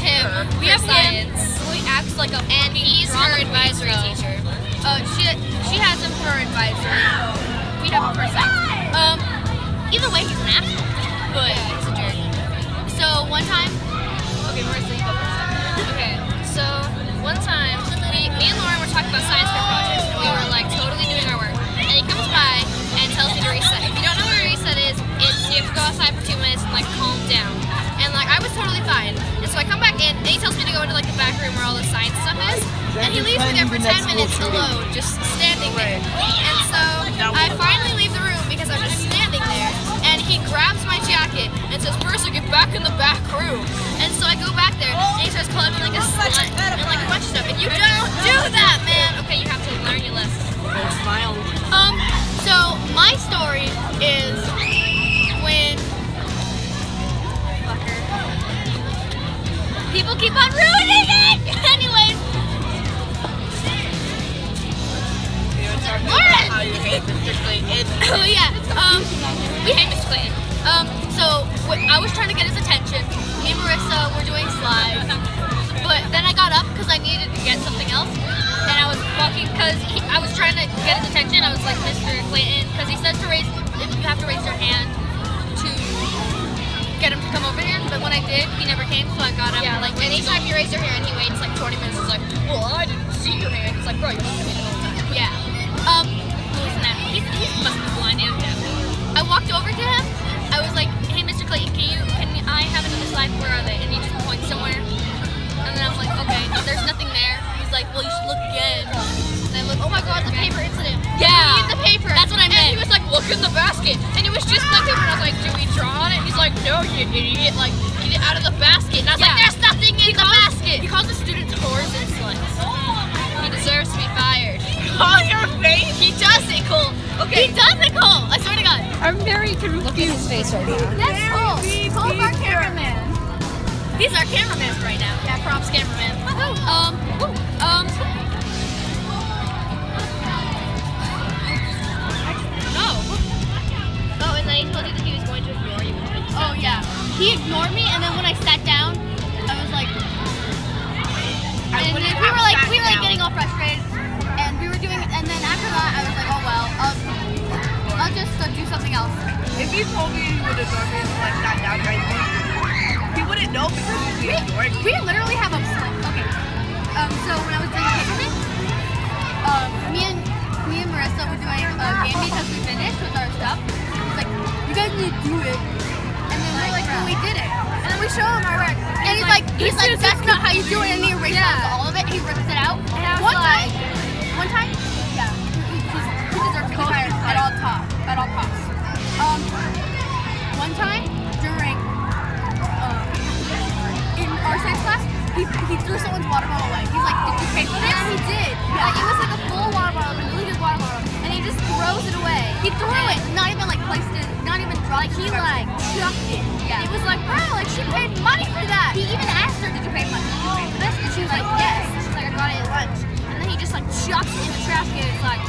him. We have science. Who acts like a and he's her advisory teacher. She has him for her advisory. We have him for science. Either way, he's an asshole. But yeah, he's a jerk. So one time, okay, Marissa, you go first. Okay, so one time, me and Lauren were talking about science fair projects, and we were like totally doing our work. And he comes by and tells me to reset. If you don't know what a reset is, it's you have to go outside for 2 minutes and like calm down. And like I was totally fine. And so I come back in, and he tells me to go into like the back room where all the science stuff is. And he leaves me there for 10 minutes alone, just standing there. And so I finally leave the room because I'm just standing there. And he grabs my jacket and says, "Marissa, get back in the back room." And so I go back there, and he starts calling me like a slut and like a bunch of stuff. And you don't do that, man. Okay, you have to learn your lesson. Smile. So my story is when people keep on ruining it. Anyways, Lauren. How you hate Mr. Clayton? Oh yeah. We hate Mr. Clayton. So I was trying to get his attention. Me and Marissa were doing slides, but then I got up because I needed to get something else, and I was walking because I was trying to get his attention. I was like, "Mr. Clayton," because he says you have to raise your hand to get him to come over here. But when I did, he never came, so I got up. Yeah, like anytime you raise your hand, he waits like 20 minutes. He's like, "Well, I didn't see your hand." It's like, "Bro, you're looking at me the whole time." Yeah. He must be blind and deaf. I walked over to him. I was like, "Hey, Mr. Clayton, can I have another slide? Where are they?" And he just points somewhere. And then I'm like, "Okay, there's nothing there." He's like, "Well, you should look again." And I looked. Oh my God, the paper incident. Yeah. We need the paper. That's what I meant. And he was like, "Look in the basket," and it was just my paper. And I was like, "Do we draw on it?" And he's like, "No, you idiot! Like, get it out of the basket." And I was like, "There's nothing in the basket." He calls the students whores and sluts. He deserves to be fired. On your face? He does it, Cole. Okay. He does it, Cole. I swear to God. I'm very confused. Look at his face right now. That's Cole. Cole's our cameraman. He's our cameraman right now. Yeah, props cameraman. No. Oh, and then he told you that he was going to ignore you. Oh yeah. He ignored me, and then when I sat down, I was like, and we were like getting all frustrated, and we were doing, and then after that, I was like, oh well, I'll just do something else. If he told me he would ignore me and like sat down right there, he wouldn't know because he'd be ignoring me. We literally have a okay. So when I was doing paper thing, me and Marissa were doing a game because we finished with our stuff. It's like, you guys need to do it, and then we're like, well, we did it, and then we show him our work, and he's like, that's not how you do it, and he erases all of it. He rips it out. And I was One time, yeah, he deserves to be fired at all costs. One time during in our science class, he threw someone's water bottle away. He's like, "Did you pay for this?" Yeah, he did. Yeah, it was like a full water bottle, a deleted water bottle, and he just throws it away. He threw it, not even like placed it, not even like he like chucked it. Yeah. He was like, "Bro, like she paid money for that." He even asked her, "Did you pay money? Did you pay for this?" And she was like, "Yes." She's like, "I got it at lunch." And then he just like chucks it in the trash can. It's like,